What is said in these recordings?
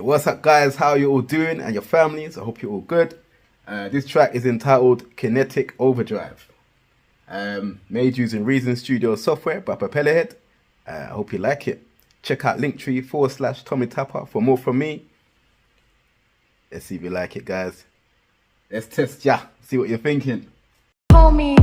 What's up, guys? How you all doing and your families? I hope you're all good. This track is entitled Kinetic Overdrive. Made using Reason Studio software by Propellerhead. I hope you like it. Check out Linktr.ee/TommyTappah for more from me. Let's see if you like it, guys. Let's test ya. See what you're thinking. Tommy.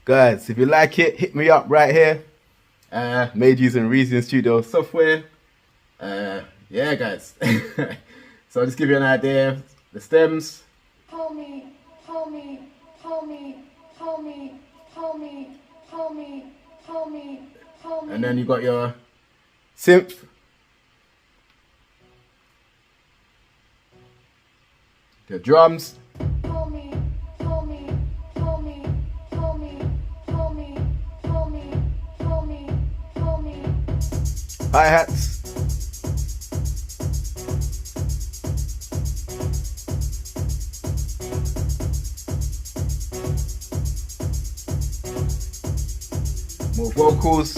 Guys, if you like it, hit me up right here. Made using Reason Studio software. Yeah, guys. So I'll just give you an idea. The stems. Tommy. And then you got your synth. Your drums. Hi-hats. More vocals.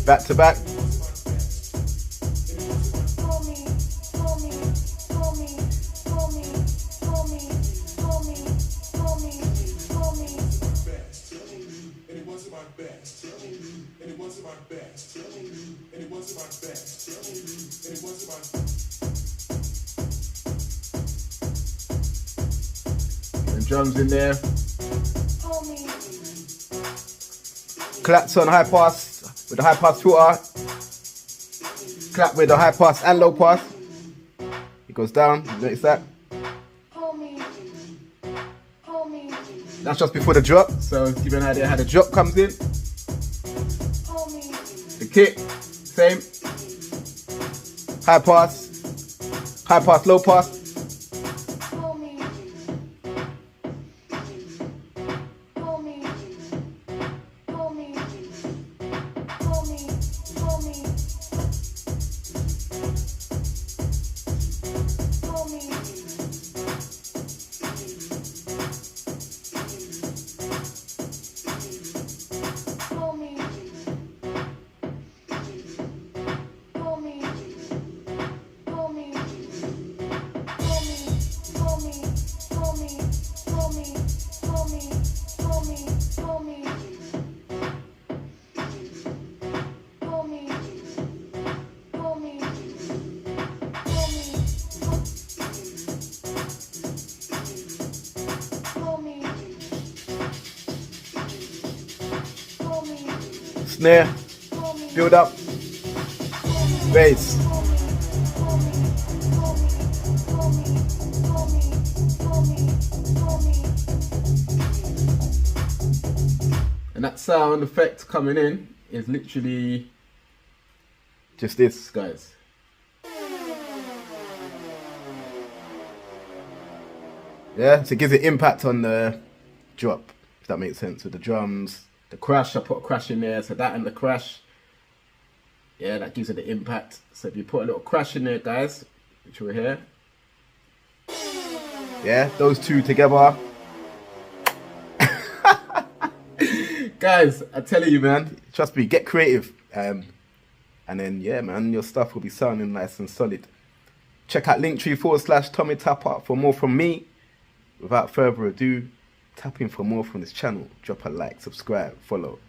Back to back. And drums in there. Claps on high pass with the high pass filter. Clap with the high pass and low pass. It goes down. Notice that. That's just before the drop. So give you an idea how the drop comes in. The kick, same. High pass, low pass. Snare, build up, bass. And that sound effect coming in is literally just this, guys. Yeah, so it gives it impact on the drop, if that makes sense, with the drums. The crash, I put a crash in there, so that and the crash, yeah, that gives it the impact. So if you put a little crash in there, guys, which we're here, yeah, those two together. Guys, I tell you, man, trust me, get creative. And then, yeah, man, your stuff will be sounding nice and solid. Check out Linktr.ee/TommyTappah for more from me. Without further ado, tap in for more from this channel. Drop a like, subscribe, follow.